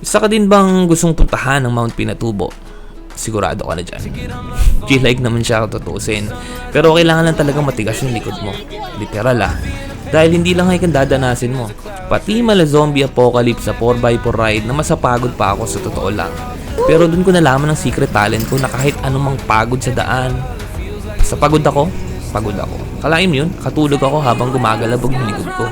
Isa ka din bang gustong puntahan ng Mount Pinatubo? Sigurado ka na dyan. G-like naman siya kung tutusin. Pero kailangan lang talagang matigas yung likod mo. Literal Dahil hindi lang hike ang dadanasin mo. Pati mala zombie apocalypse sa 4x4 ride na masapagod pa ako sa totoo lang. Pero dun ko nalaman ang secret talent ko na kahit anumang pagod sa daan. Sa pagod ako. Kalaim yun, katulog ako habang gumagalabog yung likod ko.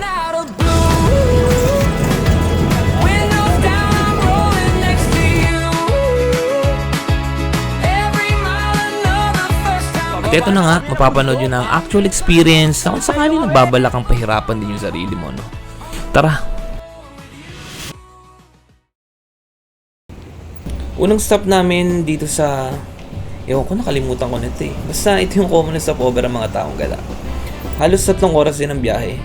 At eto na nga, mapapanood yun ang actual experience na kung sakali nagbabalak ang pahirapan din yung sarili mo, no? Tara! Unang stop namin dito sa... Ewan ko, nakalimutan ko na ito eh. Basta ito yung common stopover ang mga taong gala. Halos 3 oras din ang biyahe.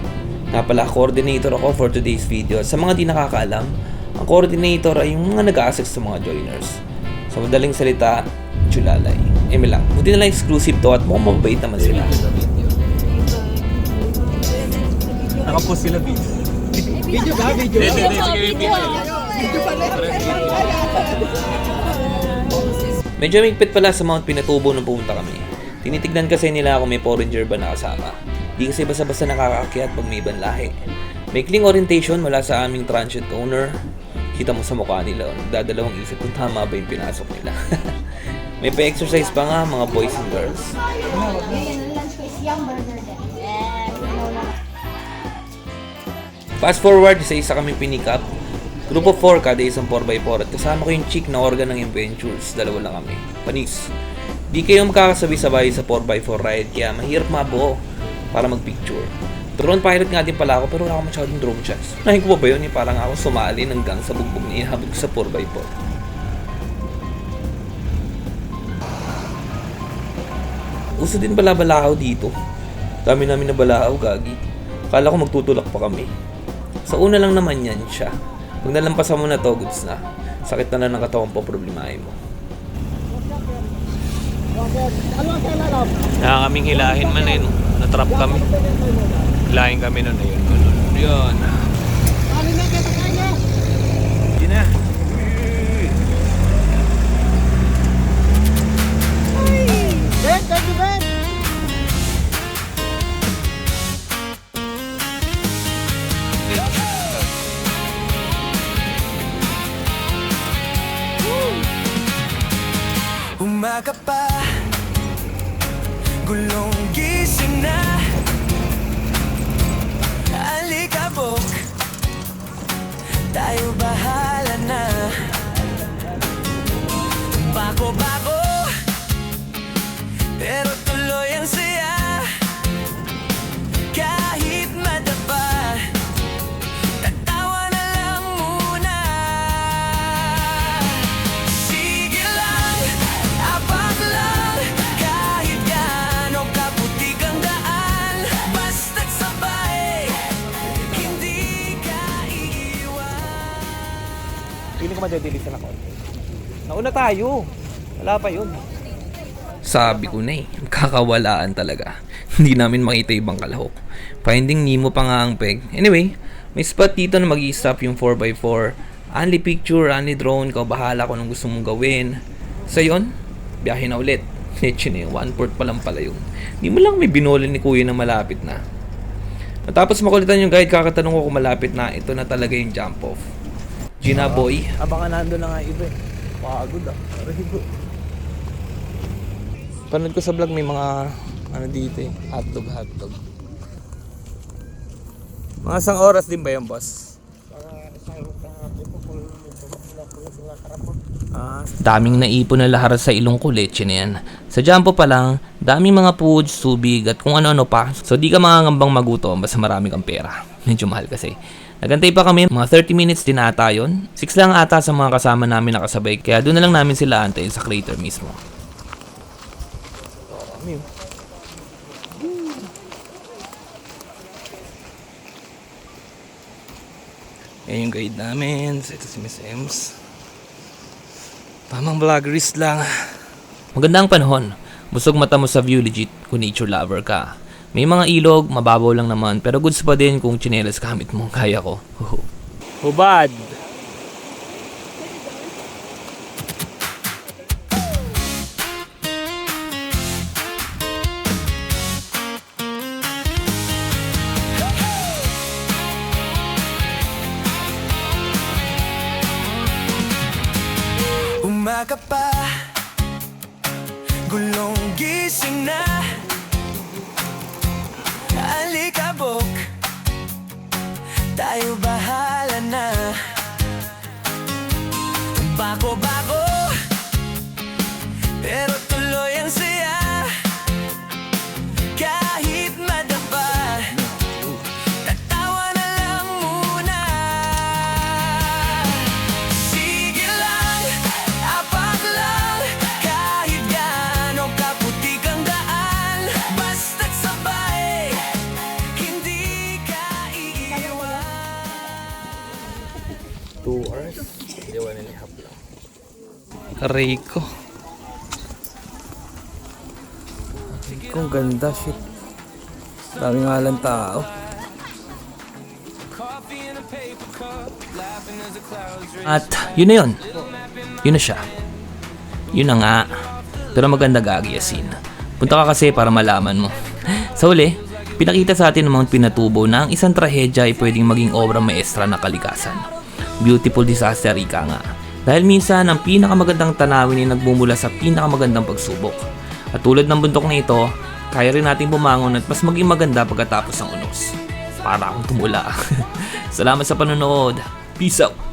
Nga pala, coordinator ako for today's video. Sa mga di nakakaalam, ang coordinator ay yung mga nag-a-assist sa mga joiners. Sa madaling salita, chulalay. Lang. Buti na lang exclusive to at mukhang mabait naman sila. Nakapost sila video. Video ba? Video? Medyo migpit pala sa Mount Pinatubo nung pumunta kami. Tinitignan kasi nila kung may foreigner ba nakasama. Di kasi basta-basta nakakaakyat pag may ibang lahi. Maikling orientation mula sa aming transient owner. Kita mo sa mukha nila, nagdadalawang isip kung tama ba yung pinasok nila. May pa-exercise pa nga mga boys and girls. Fast forward, isa-isa kami pinick up. Group of 4 kada isang 4x4 at kasama ko yung chick na organ ng adventures. 2 lang kami. Panis. Di kayo makakasabay-sabay sa 4x4 ride kaya mahirap mabuo para magpicture. Drone pilot nga din pala ako pero wala akong masyadong drone shots. Nahin ko ba yun? Parang ako sumali hanggang sa bugbog niya ihabot ko sa 4x4. Uso din pala balakaw dito. Dami namin na balakaw, gagi. Akala ko magtutulak pa kami. Sa una lang naman yan siya. Pag nalampasan mo na to, goods na. Sakit na ng katawan po, problemahin mo. Kaya kaming hilahin man eh. Natrap kami. Hilahin kami nun eh. Yun. Hindi na. Umaga pa, gulong gising na, alikabok, tayo bahala na. Bako-bako, pero tuloy ang saya. Kahit madapa, tatawa na lang muna. Sige lang, abang lang, kahit gaano kaputik ang daan. Basta't sabay, hindi ka iiwan. Feeling ko madedelisan ako. Nauna tayo. Wala pa yun. Sabi ko na eh, kakawalaan talaga. Hindi namin makita ibang kalahok. Finding Nemo pa nga ang peg. Anyway, may spot dito na mag-i-stop yung 4x4. Only picture, only drone. Ikaw bahala kung anong gusto mong gawin. Sa yon, biyahe na ulit. Leche na yun, 1/4 pa lang pala yun. Hindi mo lang may binolan ni kuya na malapit na. Matapos makulitan yung guide, kakatanong ko kung malapit na. Ito na talaga yung jump off. Gina boy. Abangan nando na nga iba eh. Pagod Rigo. Panood ko sa vlog may mga ano dito eh. Hotdog. Mga isang oras din ba yan, boss? Daming naipon na laharas sa ilong ko, leche na yan. Sa jump off pa lang, daming mga foods, tubig at kung ano-ano pa. So di ka mangangambang magutom basta marami kang pera. Medyo mahal kasi. Nagantay pa kami, mga 30 minutes din ata yun. 6 lang ata sa mga kasama namin nakasabay, kaya doon na lang namin sila antayin sa crater mismo. Yan yung guide namin. Ito si Miss Ems. Tamang vloggerist lang. Magandang panahon. Busog mata mo sa view, legit kung nature lover ka. May mga ilog, mababaw lang naman, pero goods pa din kung tsinelas gamit mo. Kaya ko. Hubad. ka pa, gulong gising na, alikabok, tayo bahala na. Bako-bako, pero tuloy ang saya. Kahit madapa, tatawa na lang muna. Sige lang, apak lang, kahit gaano kaputik ang daan. Basta't sabay, hindi ka iiwan. 2 hours. 1.5 lang. Aray ko. Kung ganda, shit. Dami nga lang tao. At yun na yun. Yun na siya. Yun na nga. Ito na maganda Gagi Yasin. Punta ka kasi para malaman mo. Sa huli, pinakita sa atin ng mga pinatubo na ang isang trahedya ay pwedeng maging obra maestra na kalikasan. Beautiful disaster, ika nga. Dahil minsan, ang pinakamagandang tanawin ay nagmumula sa pinakamagandang pagsubok. At tulad ng bundok na ito, kaya rin natin bumangon at mas maging maganda pagkatapos ng unos. Para akong tumula. Salamat sa panonood. Peace out!